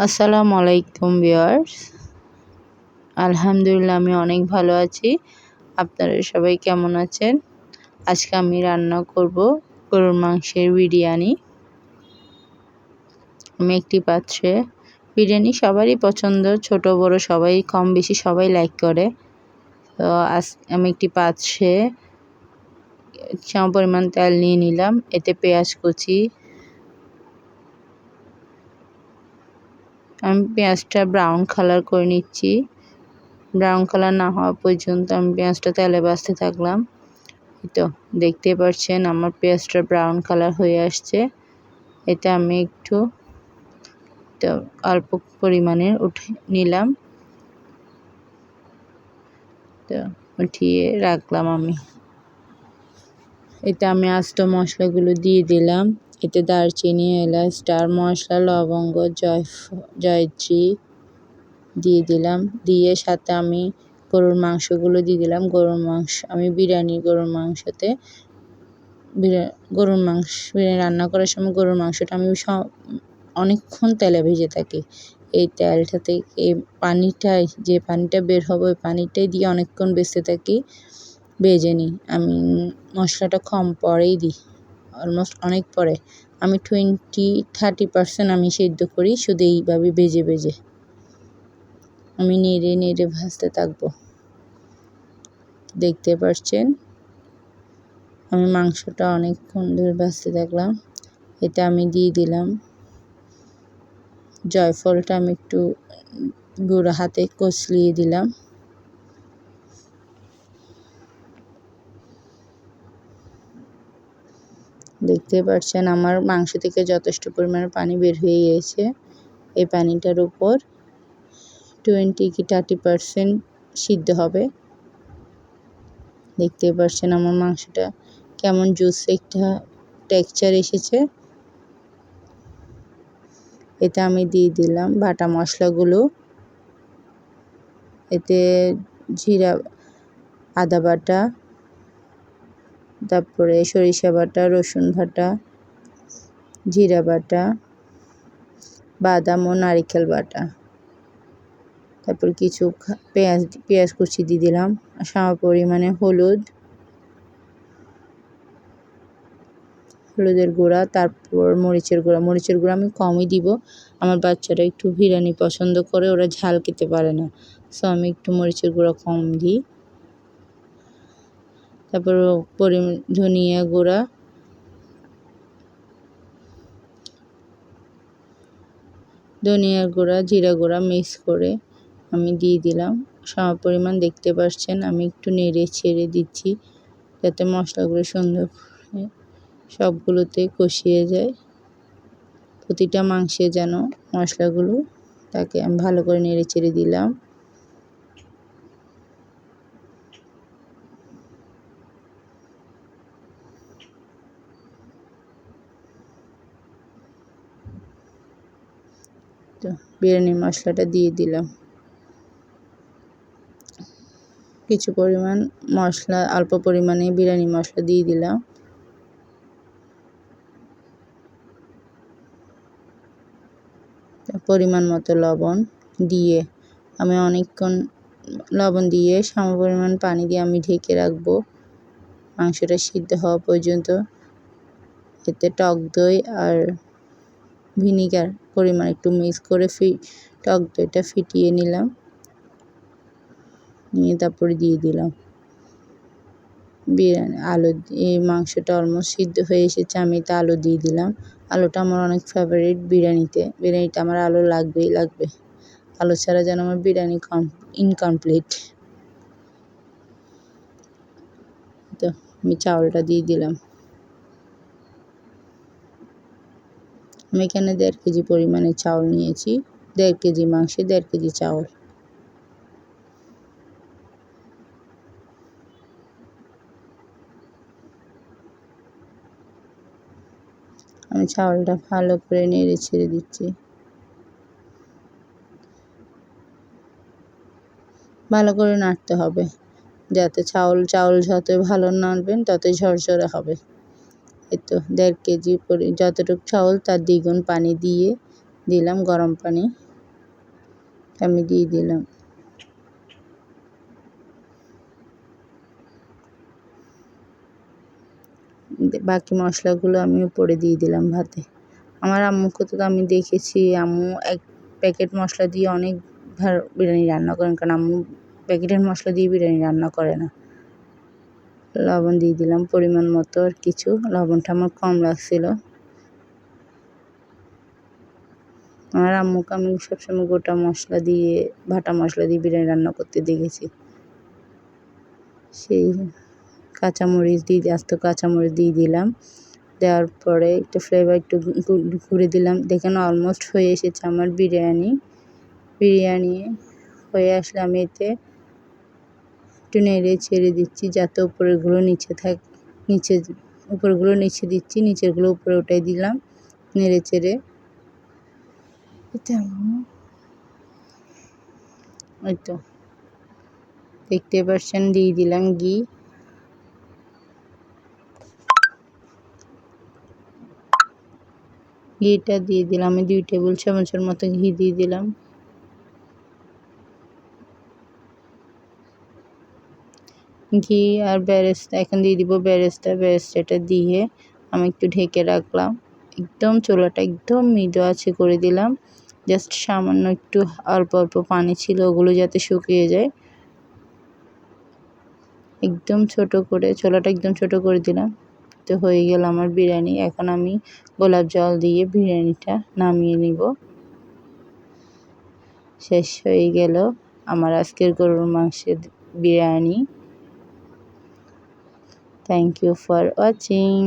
আসসালামু আলাইকুম ভিউয়ার্স। আলহামদুলিল্লাহ আমি অনেক ভালো আছি। আপনারা সবাই কেমন আছেন? আজকে আমি রান্না করব গরুর মাংসের বিরিয়ানি। আমি একটি পাত্রে বিরিয়ানি সবারই পছন্দ, ছোট বড় সবাই কম বেশি সবাই লাইক করে। তো আমি একটি পাত্রে সম পরিমাণ তেল নিয়ে নিলাম। এতে পেঁয়াজ কুচি, আমি পেঁয়াজটা ব্রাউন কালার করে নিচ্ছি। ব্রাউন কালার না হওয়া পর্যন্ত আমি পেঁয়াজটা তেলে ভাজতে থাকলাম। তো দেখতে পাচ্ছেন আমার পেঁয়াজটা ব্রাউন কালার হয়ে আসছে। এটা আমি একটু অল্প পরিমাণে উঠে নিলাম, তো উঠিয়ে রাখলাম আমি। এটা আমি আস্ত মশলাগুলো দিয়ে দিলাম। এতে দারচিনি, এলাচ, স্টার মশলা, লবঙ্গ, জয়ত্রী দিয়ে দিলাম। দিয়ে সাথে আমি গরুর মাংসগুলো দিয়ে দিলাম। গরুর মাংস আমি বিরিয়ানি রান্না করার সময় গরুর মাংসটা আমি অনেকক্ষণ তেলে ভেজে থাকি। এই তেলটা থেকে যে পানিটা বের হবে ওই পানিটাই দিয়ে অনেকক্ষণ ভেজে নিই। আমি মশলাটা কম পরেই দিই, অলমোস্ট অনেক পরে। আমি 20-30% আমি সেদ্ধ করি শুধু এইভাবে ভেজে আমি নেড়ে ভাজতে থাকবো। দেখতে পাচ্ছেন আমি মাংসটা অনেকক্ষণ ধরে ভাজতে থাকলাম। এটা আমি দিয়ে দিলাম জয়ফলটা, আমি একটু গুঁড়ো হাতে কচলিয়ে দিলাম। দেখতে পাচ্ছেন আমার মাংস থেকে যথেষ্ট পরিমাণে পানি বের হয়ে গিয়েছে। এই পানিটার উপর 20-30% সিদ্ধ হবে। দেখতে পাচ্ছেন আমার মাংসটা কেমন জুসি একটা টেক্সচার এসেছে। এতে আমি দিয়ে দিলাম বাটা মশলাগুলো। এতে জিরা, আদা বাটা, তারপরে সরিষা বাটা, রসুন বাটা, জিরা বাটা, বাদাম ও নারিকেল বাটা, তারপর কিছু পেঁয়াজ কুচি দিয়ে দিলাম। সাম পরিমাণে হলুদের গুঁড়া, তারপর মরিচের গুঁড়া আমি কমই দিব। আমার বাচ্চারা একটু বিরিয়ানি পছন্দ করে, ওরা ঝাল খেতে পারে না, সো আমি একটু মরিচের গুঁড়া কম দিই। তারপর ধনিয়া গুঁড়া, জিরা গুঁড়া মিক্স করে আমি দিয়ে দিলাম সম পরিমাণ। দেখতে পাচ্ছেন আমি একটু নেড়ে ছেড়ে দিচ্ছি যাতে মশলাগুলো সুন্দর সবগুলোতে কষিয়ে যায়। প্রতিটা মাংসে যেন মশলাগুলো তাকে আমি ভালো করে নেড়ে ছেড়ে দিলাম। তো বিরিয়ানি মশলাটা দিয়ে দিলাম। কিছু পরিমাণ মশলা, অল্প পরিমাণে বিরিয়ানি মশলা দিয়ে দিলাম। পরিমাণ মতো লবণ দিয়ে আমি অনেকক্ষণ সম পরিমাণ পানি দিয়ে আমি ঢেকে রাখবো মাংসটা সিদ্ধ হওয়া পর্যন্ত। এতে টক দই আর ভিনিগার পরিমাণ একটু মিক্স করে টক দইটা ফিটিয়ে নিলাম, নিয়ে তারপরে দিয়ে দিলাম বিরিয়ানি আলু। এই মাংসটা অলমোস্ট সিদ্ধ হয়ে এসেছে, আমি তা আলু দিয়ে দিলাম। আলুটা আমার অনেক ফেভারিট বিরিয়ানিতে আমার আলু লাগবে। আলু ছাড়া যেন আমার বিরিয়ানি ইনকমপ্লিট। তো আমি চাউলটা দিয়ে দিলাম। আমি এখানে 1.5 কেজি পরিমাণে চাউল নিয়েছি। 1.5 কেজি মাংসে 1.5 কেজি চাউল। আমি চাউলটা ভালো করে নেড়ে ছেড়ে দিচ্ছি। ভালো করে নাড়তে হবে যাতে চাউল যত ভালো নাড়বেন ততই ঝরঝরে হবে। এই তো 1.5 কেজি যতটুকু চাউল তার দ্বিগুণ পানি দিয়ে দিলাম, গরম পানি। আমি দিয়ে দিলাম। বাকি মশলাগুলো আমি উপরে দিয়ে দিলাম ভাতে। আমার আম্মুকে তো আমি দেখেছি, আম্মু এক প্যাকেট মশলা দিয়ে অনেক বিরিয়ানি রান্না করেন, কারণ আম্মু প্যাকেটের মশলা দিয়ে বিরিয়ানি রান্না করে না। লবণ দিয়ে দিলাম পরিমাণ মতো, আর কিছু লবণটা আমার কম লাগছিল। আমার আম্মুকে আমি সবসময় গোটা মশলা দিয়ে, বাটা মশলা দিয়ে বিরিয়ানি রান্না করতে দেখেছি। সেই কাঁচামরিচ দিয়ে, আস্ত কাঁচামরিচ দিয়ে দিলাম। দেওয়ার পরে একটু ফ্লেভার একটু ঘুরে দিলাম। দেখেন অলমোস্ট হয়ে এসেছে আমার বিরিয়ানি। হয়ে আসলে আমি এতে একটু নেড়ে ছেড়ে দিচ্ছি, যাতে উপরেরগুলো উপরেরগুলো নিচে দিচ্ছি, নিচেরগুলো উপরে উঠাই দিলাম নেড়ে চেড়ে। ওই তো দেখতে পাচ্ছেন, দিয়ে দিলাম ঘি। ঘিটা দিয়ে দিলাম, আমি 2 টেবিল চামচের মতো ঘি দিয়ে দিলাম। ঘি আর বেরেস্তা এখন দিয়ে দিব। বেরেস্তাটা দিয়ে আমি একটু ঢেকে রাখলাম। একদম চুলাটা একদম মৃদু আঁচে করে দিলাম। জাস্ট সামান্য একটু অল্প অল্প পানি ছিল, ওগুলো যাতে শুকিয়ে যায়। চুলাটা একদম ছোট করে দিলাম। তো হয়ে গেল আমার বিরিয়ানি। এখন আমি গোলাপ জল দিয়ে বিরিয়ানিটা নামিয়ে নিব। শেষ হয়ে গেল আমার আজকের গরুর মাংসের biryani. Thank you for watching.